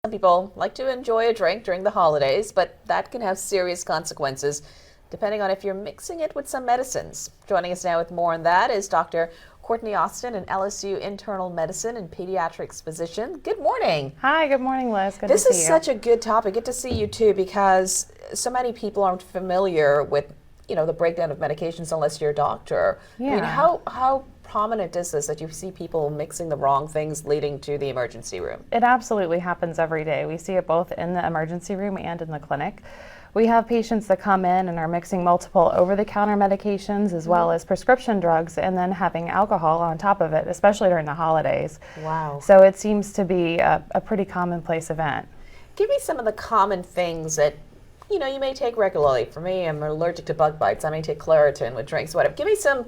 Some people like to enjoy a drink during the holidays, but that can have serious consequences depending on if you're mixing it with some medicines. Joining us now with more on that is Dr. Courtney Austin, an LSU internal medicine and pediatrics physician. Good morning. Hi, good morning, Liz. Good This to see is you. such a good topic. Good to see you too, because so many people aren't familiar with, the breakdown of medications unless you're a doctor. I mean, Yeah. how prominent is this that you see people mixing the wrong things leading to the emergency room? It absolutely happens every day. We see it both in the emergency room and in the clinic. We have patients that come in and are mixing multiple over-the-counter medications as well as prescription drugs and then having alcohol on top of it, especially during the holidays. Wow. So it seems to be a pretty commonplace event. Give me some of the common things that you may take regularly. For me, I'm allergic to bug bites. I may take Claritin with drinks, whatever. Give me some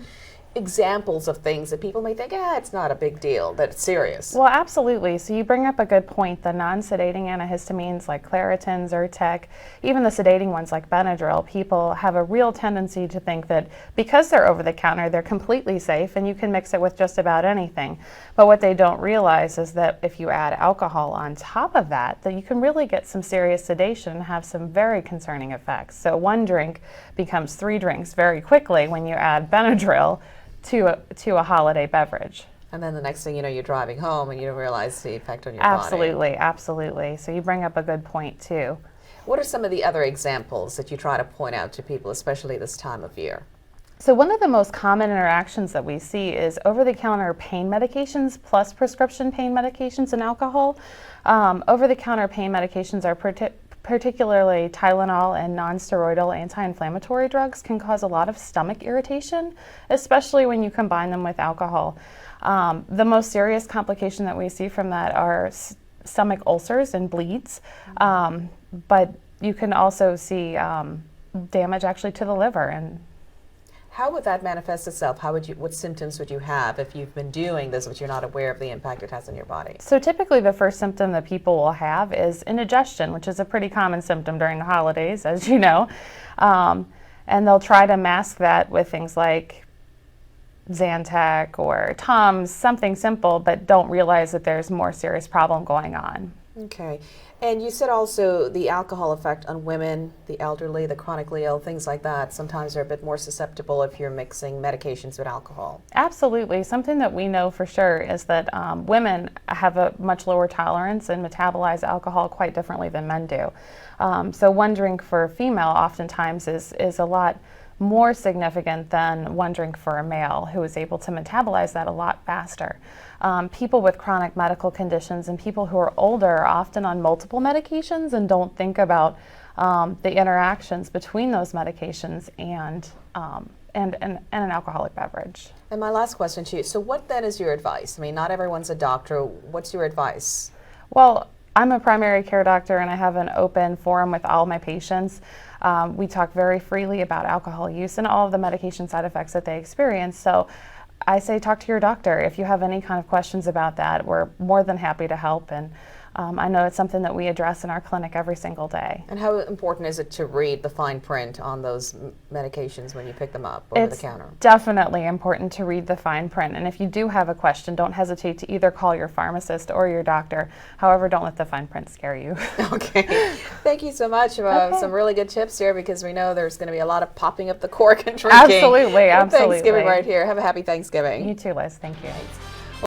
examples of things that people may think, it's not a big deal, that it's serious. Well, absolutely. So you bring up a good point. The non-sedating antihistamines like Claritin, Zyrtec, even the sedating ones like Benadryl, people have a real tendency to think that because they're over the counter, they're completely safe and you can mix it with just about anything. But what they don't realize is that if you add alcohol on top of that you can really get some serious sedation and have some very concerning effects. So one drink becomes 3 drinks very quickly when you add Benadryl to a holiday beverage. And then the next thing you know, you're driving home and you don't realize the effect on your Absolutely, body. absolutely. So you bring up a good point too. What are some of the other examples that you try to point out to people, especially this time of year? So one of the most common interactions that we see is over-the-counter pain medications plus prescription pain medications and alcohol. Over-the-counter pain medications are particularly Tylenol and non-steroidal anti-inflammatory drugs can cause a lot of stomach irritation, especially when you combine them with alcohol. The most serious complication that we see from that are stomach ulcers and bleeds, but you can also see damage actually to the liver. And how would that manifest itself? What symptoms would you have if you've been doing this but you're not aware of the impact it has on your body? So typically the first symptom that people will have is indigestion, which is a pretty common symptom during the holidays, as you know. And they'll try to mask that with things like Zantac or Tums, something simple, but don't realize that there's more serious problem going on. Okay. And you said also the alcohol effect on women, the elderly, the chronically ill, things like that. Sometimes they're a bit more susceptible if you're mixing medications with alcohol. Absolutely. Something that we know for sure is that women have a much lower tolerance and metabolize alcohol quite differently than men do. So one drink for a female oftentimes is a lot more significant than one drink for a male who is able to metabolize that a lot faster. People with chronic medical conditions and people who are older are often on multiple medications and don't think about the interactions between those medications and an alcoholic beverage. And my last question to you, so what then is your advice? I mean, not everyone's a doctor. What's your advice? Well, I'm a primary care doctor and I have an open forum with all my patients. We talk very freely about alcohol use and all of the medication side effects that they experience. So I say talk to your doctor. If you have any kind of questions about that, we're more than happy to help. And I know it's something that we address in our clinic every single day. And how important is it to read the fine print on those medications when you pick them up over the counter? It's definitely important to read the fine print. And if you do have a question, don't hesitate to either call your pharmacist or your doctor. However, don't let the fine print scare you. Okay. Thank you so much. Okay. Some really good tips here, because we know there's going to be a lot of popping up the cork and drinking. Absolutely, absolutely. Thanksgiving right here. Have a happy Thanksgiving. You too, Liz. Thank you. Thanks.